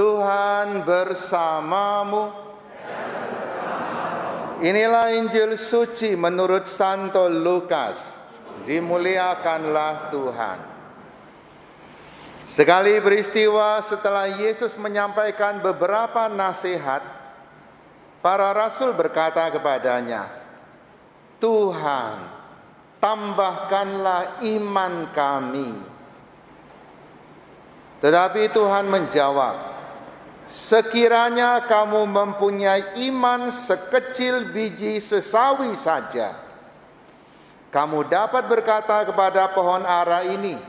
Tuhan bersamamu. Inilah Injil suci menurut Santo Lukas. Dimuliakanlah Tuhan. Sekali peristiwa setelah Yesus menyampaikan beberapa nasihat, para rasul berkata kepadanya, "Tuhan, tambahkanlah iman kami." Tetapi Tuhan menjawab, "Sekiranya kamu mempunyai iman sekecil biji sesawi saja, kamu dapat berkata kepada pohon ara ini,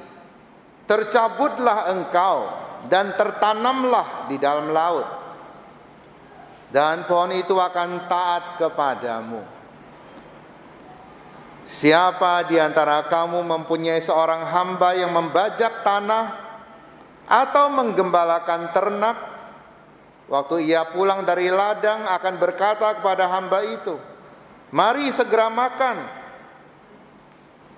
'Tercabutlah engkau dan tertanamlah di dalam laut,' dan pohon itu akan taat kepadamu. Siapa di antara kamu mempunyai seorang hamba yang membajak tanah atau menggembalakan ternak, waktu ia pulang dari ladang akan berkata kepada hamba itu, 'Mari segera makan'?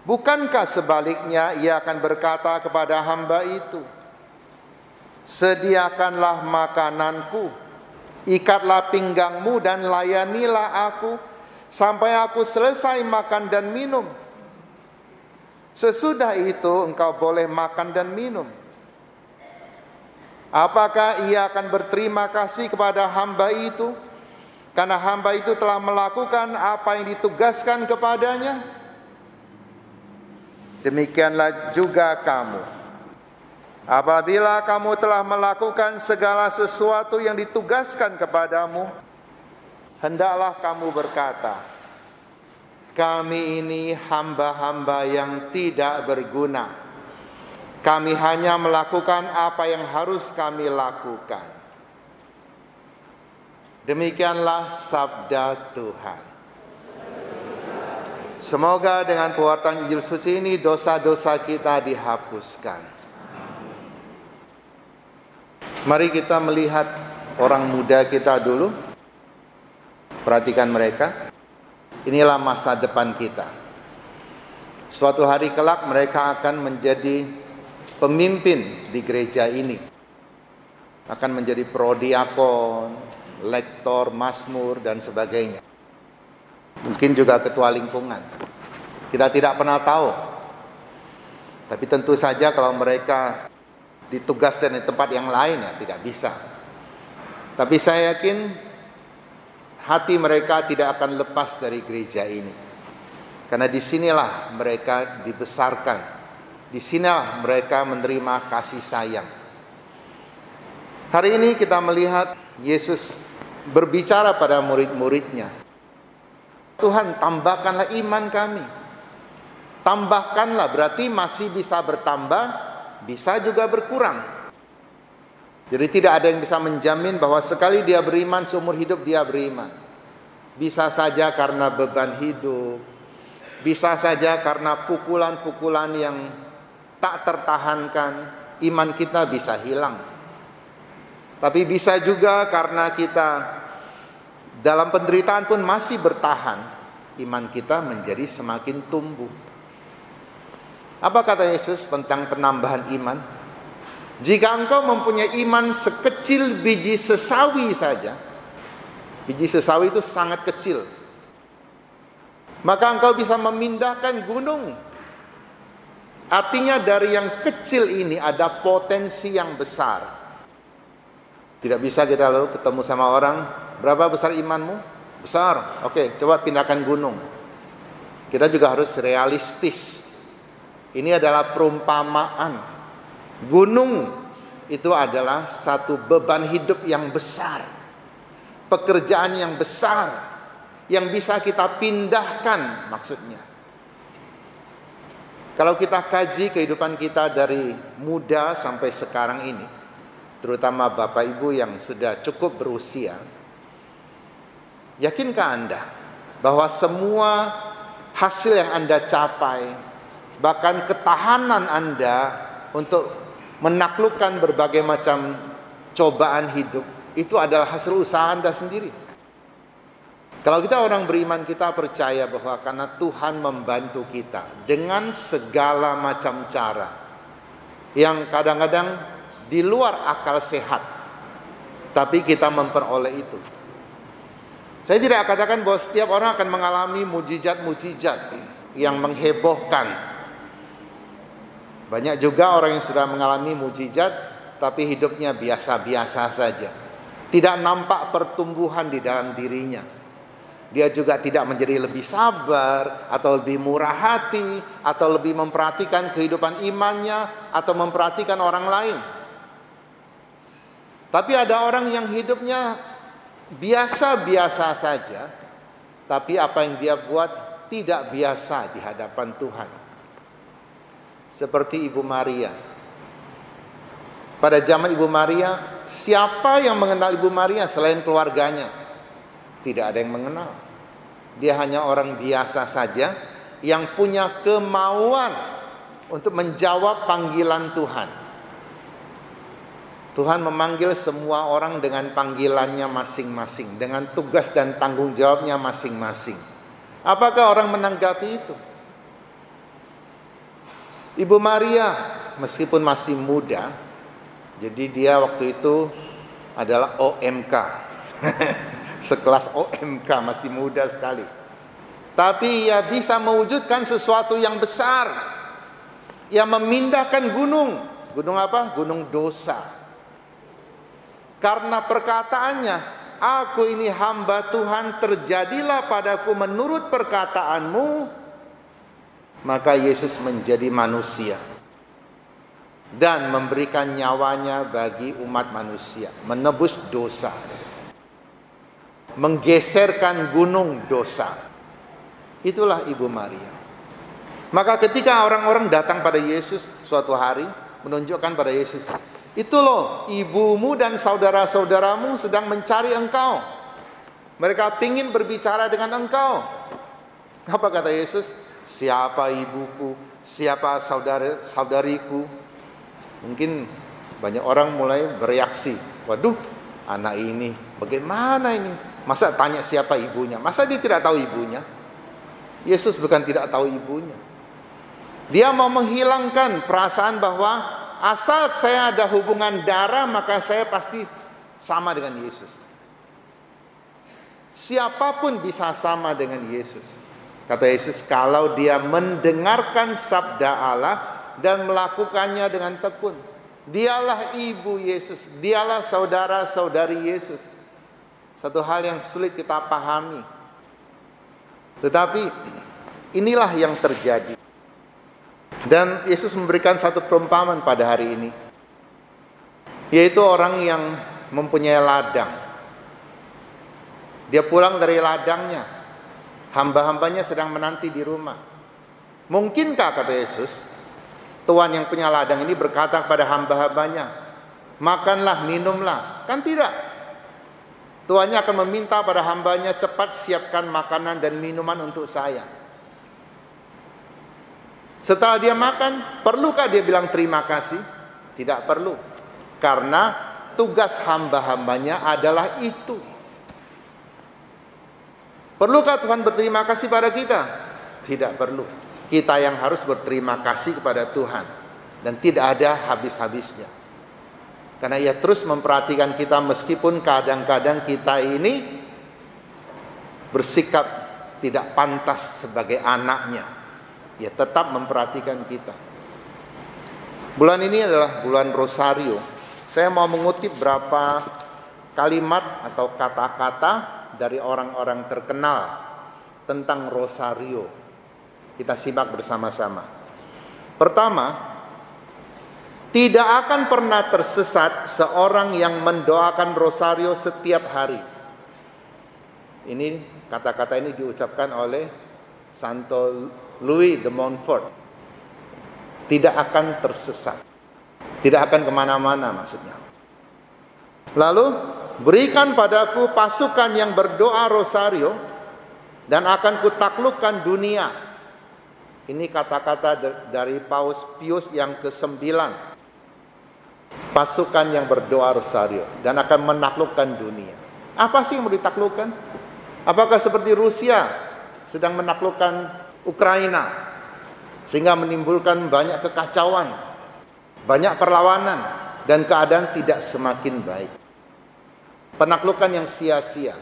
Bukankah sebaliknya ia akan berkata kepada hamba itu, 'Sediakanlah makananku, ikatlah pinggangmu dan layanilah aku sampai aku selesai makan dan minum. Sesudah itu engkau boleh makan dan minum.' Apakah ia akan berterima kasih kepada hamba itu karena hamba itu telah melakukan apa yang ditugaskan kepadanya? Demikianlah juga kamu. Apabila kamu telah melakukan segala sesuatu yang ditugaskan kepadamu, hendaklah kamu berkata, 'Kami ini hamba-hamba yang tidak berguna. Kami hanya melakukan apa yang harus kami lakukan.'" Demikianlah sabda Tuhan. Semoga dengan pewartaan Injil suci ini dosa-dosa kita dihapuskan. Mari kita melihat orang muda kita dulu. Perhatikan mereka. Inilah masa depan kita. Suatu hari kelak mereka akan menjadi pemimpin di gereja ini, akan menjadi prodiakon, lektor, mazmur, dan sebagainya. Mungkin juga ketua lingkungan. Kita tidak pernah tahu. Tapi tentu saja kalau mereka ditugaskan di tempat yang lain, ya tidak bisa. Tapi saya yakin hati mereka tidak akan lepas dari gereja ini. Karena disinilah mereka dibesarkan. Di sinilah mereka menerima kasih sayang. Hari ini kita melihat Yesus berbicara pada murid-muridnya. "Tuhan, tambahkanlah iman kami." Tambahkanlah berarti masih bisa bertambah, bisa juga berkurang. Jadi tidak ada yang bisa menjamin bahwa sekali dia beriman, seumur hidup dia beriman. Bisa saja karena beban hidup, bisa saja karena pukulan-pukulan yang tak tertahankan, iman kita bisa hilang. Tapi bisa juga karena kita dalam penderitaan pun masih bertahan, iman kita menjadi semakin tumbuh. Apa kata Yesus tentang penambahan iman? "Jika engkau mempunyai iman sekecil biji sesawi saja," biji sesawi itu sangat kecil, "maka engkau bisa memindahkan gunung." Artinya dari yang kecil ini ada potensi yang besar. Tidak bisa kita lalu ketemu sama orang, "Berapa besar imanmu?" "Besar." "Oke, coba pindahkan gunung." Kita juga harus realistis. Ini adalah perumpamaan. Gunung itu adalah satu beban hidup yang besar. Pekerjaan yang besar yang bisa kita pindahkan maksudnya. Kalau kita kaji kehidupan kita dari muda sampai sekarang ini, terutama Bapak Ibu yang sudah cukup berusia, yakinkah Anda bahwa semua hasil yang Anda capai, bahkan ketahanan Anda untuk menaklukkan berbagai macam cobaan hidup, itu adalah hasil usaha Anda sendiri? Kalau kita orang beriman, kita percaya bahwa karena Tuhan membantu kita dengan segala macam cara yang kadang-kadang di luar akal sehat, tapi kita memperoleh itu. Saya tidak katakan bahwa setiap orang akan mengalami mujizat-mujizat yang menghebohkan. Banyak juga orang yang sudah mengalami mujizat, tapi hidupnya biasa-biasa saja. Tidak nampak pertumbuhan di dalam dirinya. Dia juga tidak menjadi lebih sabar, atau lebih murah hati, atau lebih memperhatikan kehidupan imannya, atau memperhatikan orang lain. Tapi ada orang yang hidupnya biasa-biasa saja, tapi apa yang dia buat tidak biasa di hadapan Tuhan. Seperti Ibu Maria. Pada zaman Ibu Maria, siapa yang mengenal Ibu Maria selain keluarganya? Tidak ada yang mengenal. Dia hanya orang biasa saja yang punya kemauan untuk menjawab panggilan Tuhan. Tuhan memanggil semua orang dengan panggilannya masing-masing, dengan tugas dan tanggung jawabnya masing-masing. Apakah orang menanggapi itu? Ibu Maria meskipun masih muda, jadi dia waktu itu adalah OMK. Sekelas OMK, masih muda sekali. Tapi ia bisa mewujudkan sesuatu yang besar. Ia memindahkan gunung. Gunung apa? Gunung dosa. Karena perkataannya, aku ini hamba Tuhan, terjadilah padaku menurut perkataanmu. Maka Yesus menjadi manusia dan memberikan nyawanya bagi umat manusia, menebus dosa, menggeserkan gunung dosa. Itulah Ibu Maria. Maka ketika orang-orang datang pada Yesus suatu hari, menunjukkan pada Yesus, itu loh, ibumu dan saudara-saudaramu sedang mencari engkau. Mereka ingin berbicara dengan engkau. Apa kata Yesus? Siapa ibuku? Siapa saudariku? Mungkin banyak orang mulai bereaksi. Waduh, anak ini bagaimana ini? Masa tanya siapa ibunya? Masa dia tidak tahu ibunya? Yesus bukan tidak tahu ibunya. Dia mau menghilangkan perasaan bahwa asal saya ada hubungan darah, maka saya pasti sama dengan Yesus. Siapapun bisa sama dengan Yesus. Kata Yesus, kalau dia mendengarkan sabda Allah dan melakukannya dengan tekun, dialah ibu Yesus, dialah saudara-saudari Yesus. Satu hal yang sulit kita pahami. Tetapi inilah yang terjadi. Dan Yesus memberikan satu perumpamaan pada hari ini, yaitu orang yang mempunyai ladang. Dia pulang dari ladangnya, hamba-hambanya sedang menanti di rumah. Mungkinkah, kata Yesus, tuan yang punya ladang ini berkata kepada hamba-hambanya, makanlah, minumlah? Kan tidak. Tuannya akan meminta pada hambanya, cepat siapkan makanan dan minuman untuk saya. Setelah dia makan, perlukah dia bilang terima kasih? Tidak perlu. Karena tugas hamba-hambanya adalah itu. Perlukah Tuhan berterima kasih pada kita? Tidak perlu. Kita yang harus berterima kasih kepada Tuhan. Dan tidak ada habis-habisnya. Karena ia terus memperhatikan kita meskipun kadang-kadang kita ini bersikap tidak pantas sebagai anaknya. Ia tetap memperhatikan kita. Bulan ini adalah bulan Rosario. Saya mau mengutip beberapa kalimat atau kata-kata dari orang-orang terkenal tentang Rosario. Kita simak bersama-sama. Pertama, tidak akan pernah tersesat seorang yang mendoakan Rosario setiap hari. Ini kata-kata ini diucapkan oleh Santo Louis de Montfort. Tidak akan tersesat, tidak akan kemana-mana maksudnya. Lalu, berikan padaku pasukan yang berdoa Rosario, dan akan kutaklukkan dunia. Ini kata-kata dari Paus Pius yang ke-9. Pasukan yang berdoa Rosario, dan akan menaklukkan dunia. Apa sih yang mau ditaklukkan? Apakah seperti Rusia sedang menaklukkan Ukraina, sehingga menimbulkan banyak kekacauan, banyak perlawanan, dan keadaan tidak semakin baik? penaklukan yang sia-sia.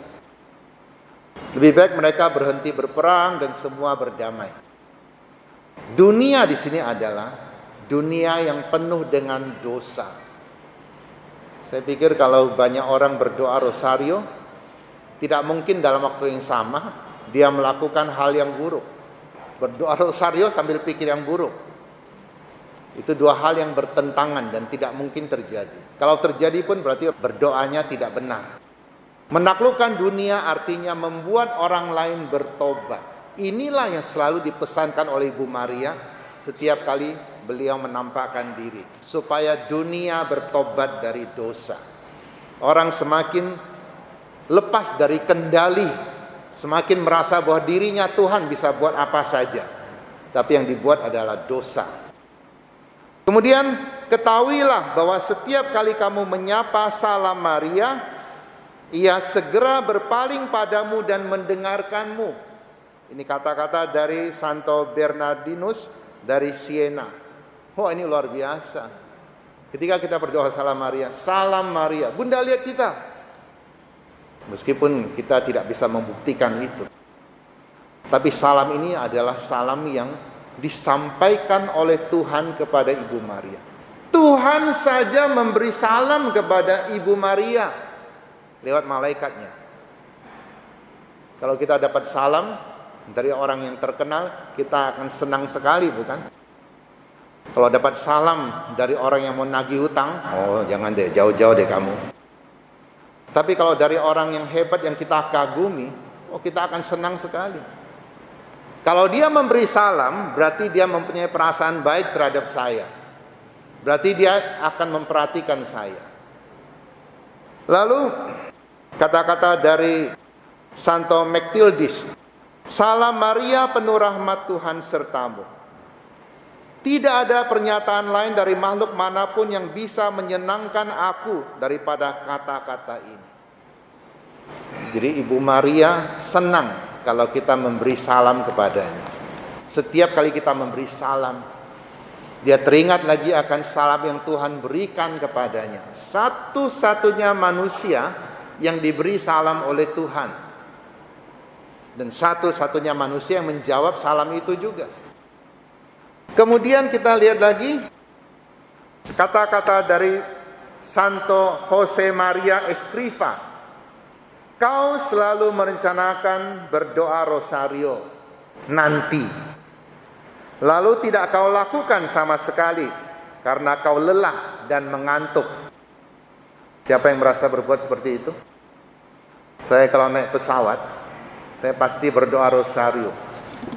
Lebih baik mereka berhenti berperang dan semua berdamai. Dunia di sini adalah dunia yang penuh dengan dosa. Saya pikir kalau banyak orang berdoa rosario, tidak mungkin dalam waktu yang sama dia melakukan hal yang buruk. Berdoa rosario sambil pikir yang buruk. Itu dua hal yang bertentangan dan tidak mungkin terjadi. Kalau terjadi pun berarti berdoanya tidak benar. Menaklukkan dunia artinya membuat orang lain bertobat. Inilah yang selalu dipesankan oleh Ibu Maria setiap kali beliau menampakkan diri. Supaya dunia bertobat dari dosa. Orang semakin lepas dari kendali, semakin merasa bahwa dirinya Tuhan bisa buat apa saja. Tapi yang dibuat adalah dosa. Kemudian ketahuilah bahwa setiap kali kamu menyapa salam Maria, ia segera berpaling padamu dan mendengarkanmu. Ini kata-kata dari Santo Bernardinus dari Siena. Oh, ini luar biasa. Ketika kita berdoa salam Maria, Bunda lihat kita. Meskipun kita tidak bisa membuktikan itu. Tapi salam ini adalah salam yang disampaikan oleh Tuhan kepada Ibu Maria. Tuhan saja memberi salam kepada Ibu Maria lewat malaikatnya. Kalau kita dapat salam dari orang yang terkenal, kita akan senang sekali, bukan? Kalau dapat salam dari orang yang mau nagih hutang, oh jangan deh, jauh-jauh deh kamu. Tapi kalau dari orang yang hebat yang kita kagumi, oh kita akan senang sekali. Kalau dia memberi salam, berarti dia mempunyai perasaan baik terhadap saya. Berarti dia akan memperhatikan saya. Lalu kata-kata dari Santo Maktildis, salam Maria penuh rahmat Tuhan sertamu. Tidak ada pernyataan lain dari makhluk manapun yang bisa menyenangkan aku daripada kata-kata ini. Jadi Ibu Maria senang kalau kita memberi salam kepadanya. Setiap kali kita memberi salam, dia teringat lagi akan salam yang Tuhan berikan kepadanya. Satu-satunya manusia yang diberi salam oleh Tuhan. Dan satu-satunya manusia yang menjawab salam itu juga. Kemudian kita lihat lagi kata-kata dari Santo Jose Maria Escriva. Kau selalu merencanakan berdoa rosario nanti. Lalu tidak kau lakukan sama sekali karena kau lelah dan mengantuk. Siapa yang merasa berbuat seperti itu? Saya kalau naik pesawat, saya pasti berdoa rosario.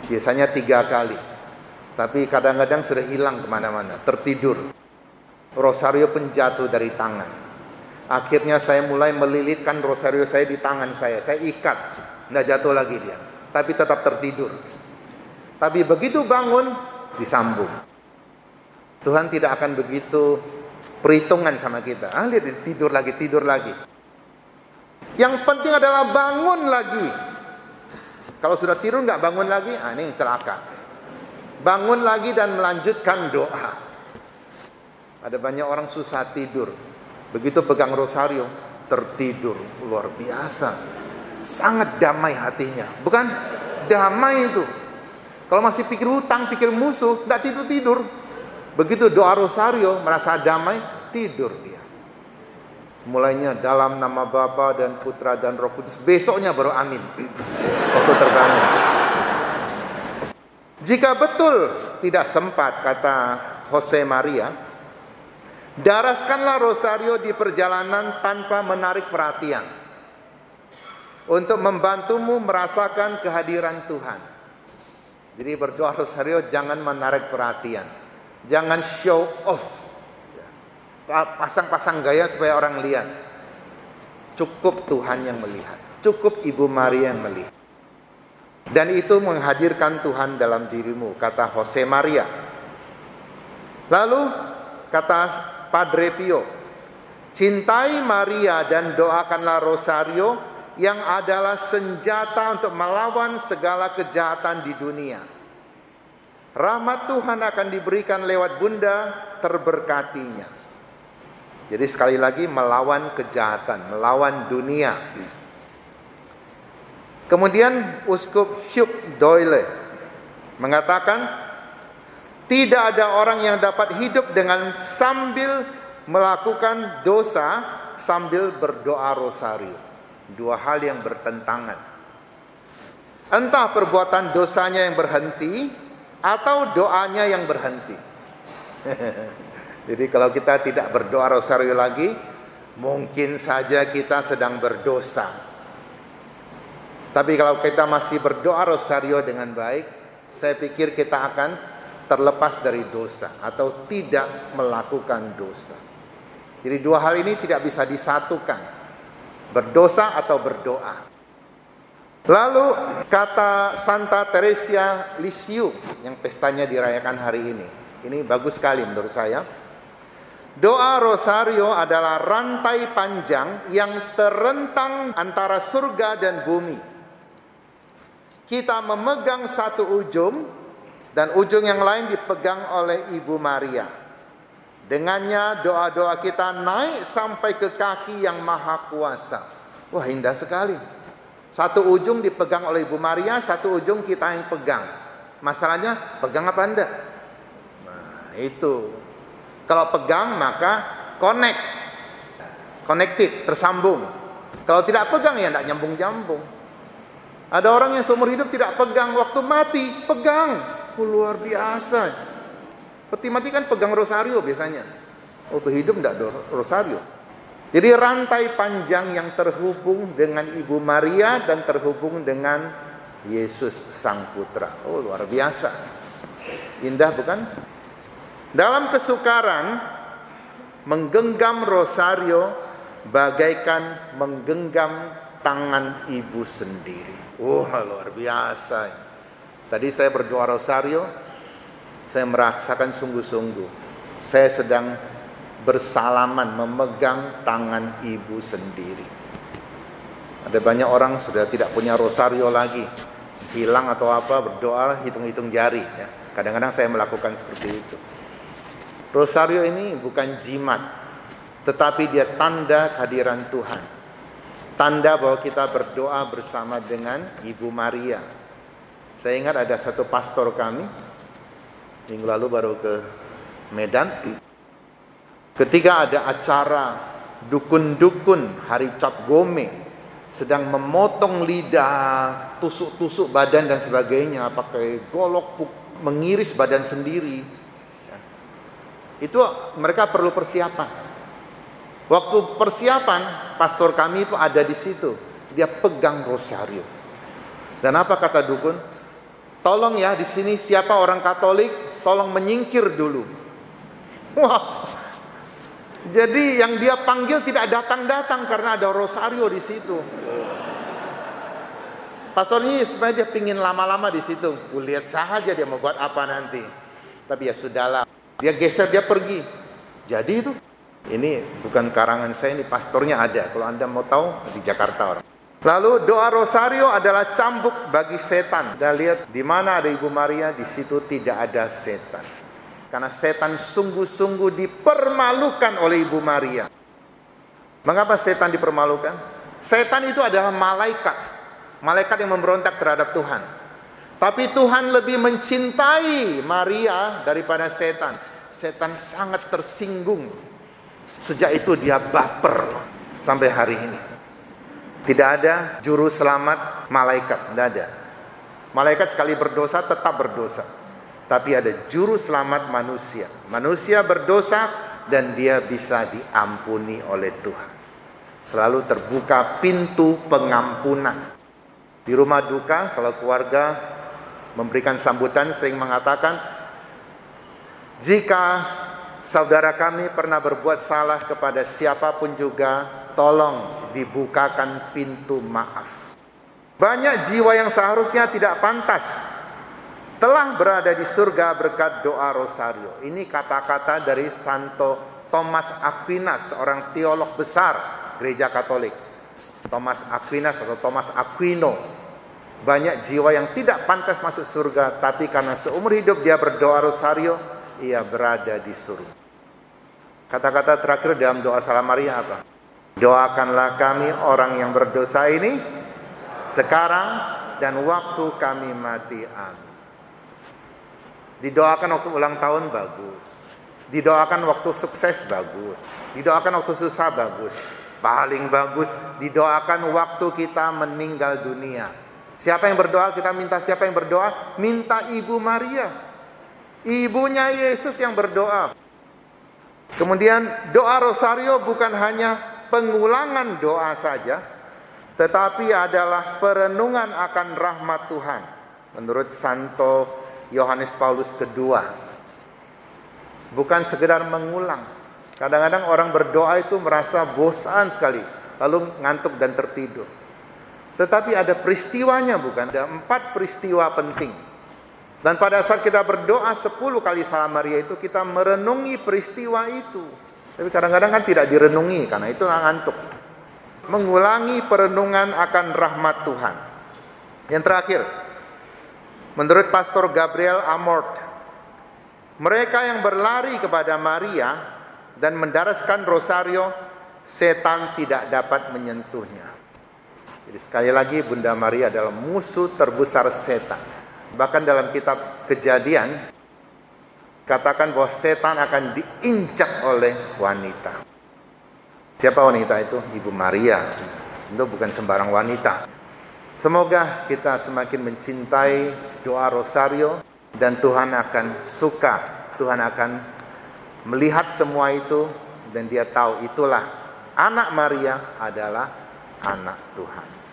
Biasanya 3 kali. Tapi kadang-kadang sudah hilang kemana-mana, tertidur. Rosario pun jatuh dari tangan. Akhirnya saya mulai melilitkan rosario saya di tangan saya. Saya ikat, nggak jatuh lagi dia. Tapi tetap tertidur. Tapi begitu bangun, disambung. Tuhan tidak akan begitu perhitungan sama kita. Lihat, tidur lagi. Yang penting adalah bangun lagi. Kalau sudah tidur nggak bangun lagi, ini celaka. Bangun lagi dan melanjutkan doa. Ada banyak orang susah tidur. Begitu pegang rosario, tertidur. Luar biasa. Sangat damai hatinya. Bukan? Damai itu. Kalau masih pikir hutang, pikir musuh, tidak tidur-tidur. Begitu doa rosario, merasa damai, tidur dia. Mulainya dalam nama Bapa dan Putra dan Roh Kudus. Besoknya baru amin. Waktu terbangun. Jika betul tidak sempat, kata Jose Maria, daraskanlah rosario di perjalanan tanpa menarik perhatian. Untuk membantumu merasakan kehadiran Tuhan. Jadi berdoa rosario jangan menarik perhatian. Jangan show off. Pasang-pasang gaya supaya orang lihat. Cukup Tuhan yang melihat. Cukup Ibu Maria yang melihat. Dan itu menghadirkan Tuhan dalam dirimu, kata Jose Maria. Lalu kata Padre Pio, cintai Maria dan doakanlah rosario yang adalah senjata untuk melawan segala kejahatan di dunia. Rahmat Tuhan akan diberikan lewat Bunda, terberkatinya. Jadi sekali lagi melawan kejahatan, melawan dunia. Kemudian Uskup Hugh Doyle mengatakan, tidak ada orang yang dapat hidup dengan sambil melakukan dosa sambil berdoa rosario. Dua hal yang bertentangan. Entah perbuatan dosanya yang berhenti atau doanya yang berhenti. Jadi kalau kita tidak berdoa rosario lagi, mungkin saja kita sedang berdosa. Tapi kalau kita masih berdoa rosario dengan baik, saya pikir kita akan terlepas dari dosa atau tidak melakukan dosa. Jadi dua hal ini tidak bisa disatukan, berdosa atau berdoa. Lalu kata Santa Teresia Lisieux yang pestanya dirayakan hari ini bagus sekali menurut saya. Doa rosario adalah rantai panjang yang terentang antara surga dan bumi. Kita memegang satu ujung dan ujung yang lain dipegang oleh Ibu Maria. Dengannya doa-doa kita naik sampai ke kaki yang maha kuasa. Wah, indah sekali. Satu ujung dipegang oleh Ibu Maria, satu ujung kita yang pegang. Masalahnya pegang apa enggak? Nah, itu. Kalau pegang maka connected, tersambung. Kalau tidak pegang ya enggak nyambung-nyambung. Ada orang yang seumur hidup tidak pegang, waktu mati pegang. Luar biasa. Peti mati kan pegang rosario biasanya. Waktu hidup enggak rosario. Jadi rantai panjang yang terhubung dengan Ibu Maria dan terhubung dengan Yesus Sang Putra. Oh, luar biasa. Indah bukan? Dalam kesukaran, menggenggam rosario bagaikan menggenggam tangan ibu sendiri. Luar biasa. Tadi saya berdoa rosario, saya merasakan sungguh-sungguh saya sedang bersalaman memegang tangan ibu sendiri. Ada banyak orang sudah tidak punya rosario lagi, hilang atau apa, berdoa hitung-hitung jari ya. Kadang-kadang saya melakukan seperti itu. Rosario ini bukan jimat, tetapi dia tanda kehadiran Tuhan. Tanda bahwa kita berdoa bersama dengan Ibu Maria. Saya ingat ada satu pastor kami, minggu lalu baru ke Medan. Ketika ada acara dukun-dukun hari Cap Gome, sedang memotong lidah, tusuk-tusuk badan dan sebagainya, pakai golok, mengiris badan sendiri. Itu mereka perlu persiapan. Waktu persiapan, pastor kami itu ada di situ. Dia pegang rosario. Dan apa kata dukun? Tolong ya, di sini siapa orang Katolik, tolong menyingkir dulu. Wah. Jadi yang dia panggil tidak datang-datang karena ada rosario di situ. Pastor ini sebenarnya dia pingin lama-lama di situ. Lihat saja dia mau buat apa nanti. Tapi ya sudahlah. Dia geser, dia pergi. Jadi itu. Ini bukan karangan saya, ini pastornya ada. Kalau Anda mau tahu, di Jakarta orang. Lalu doa rosario adalah cambuk bagi setan. Kita lihat di mana ada Ibu Maria, di situ tidak ada setan. Karena setan sungguh-sungguh dipermalukan oleh Ibu Maria. Mengapa setan dipermalukan? Setan itu adalah malaikat. Malaikat yang memberontak terhadap Tuhan. Tapi Tuhan lebih mencintai Maria daripada setan. Setan sangat tersinggung. Sejak itu dia baper sampai hari ini. Tidak ada juru selamat malaikat, tidak ada. Malaikat sekali berdosa tetap berdosa. Tapi ada juru selamat manusia. Manusia berdosa dan dia bisa diampuni oleh Tuhan. Selalu terbuka pintu pengampunan. Di rumah duka kalau keluarga memberikan sambutan sering mengatakan, jika saudara kami pernah berbuat salah kepada siapapun juga, tolong dibukakan pintu maaf. Banyak jiwa yang seharusnya tidak pantas telah berada di surga berkat doa rosario. Ini kata-kata dari Santo Thomas Aquinas, seorang teolog besar gereja Katolik. Thomas Aquinas atau Thomas Aquino. Banyak jiwa yang tidak pantas masuk surga, tapi karena seumur hidup dia berdoa rosario, ia berada di surga. Kata-kata terakhir dalam doa Salam Maria apa? Doakanlah kami orang yang berdosa ini sekarang dan waktu kami mati. Amin. Didoakan waktu ulang tahun bagus. Didoakan waktu sukses bagus. Didoakan waktu susah bagus. Paling bagus didoakan waktu kita meninggal dunia. Siapa yang berdoa? Kita minta siapa yang berdoa? Minta Ibu Maria, ibunya Yesus yang berdoa. Kemudian doa rosario bukan hanya pengulangan doa saja, tetapi adalah perenungan akan rahmat Tuhan. Menurut Santo Yohanes Paulus II, bukan sekedar mengulang. Kadang-kadang orang berdoa itu merasa bosan sekali, lalu ngantuk dan tertidur. Tetapi ada peristiwanya, bukan? Ada 4 peristiwa penting. Dan pada saat kita berdoa 10 kali Salam Maria itu, kita merenungi peristiwa itu. Tapi kadang-kadang kan tidak direnungi, karena itu ngantuk. Mengulangi perenungan akan rahmat Tuhan. Yang terakhir, menurut Pastor Gabriel Amort, mereka yang berlari kepada Maria dan mendaraskan rosario, setan tidak dapat menyentuhnya. Jadi sekali lagi, Bunda Maria adalah musuh terbesar setan. Bahkan dalam kitab Kejadian katakan bahwa setan akan diinjak oleh wanita. Siapa wanita itu? Ibu Maria. Tentu bukan sembarang wanita. Semoga kita semakin mencintai doa rosario dan Tuhan akan suka. Tuhan akan melihat semua itu dan dia tahu itulah anak Maria adalah anak Tuhan.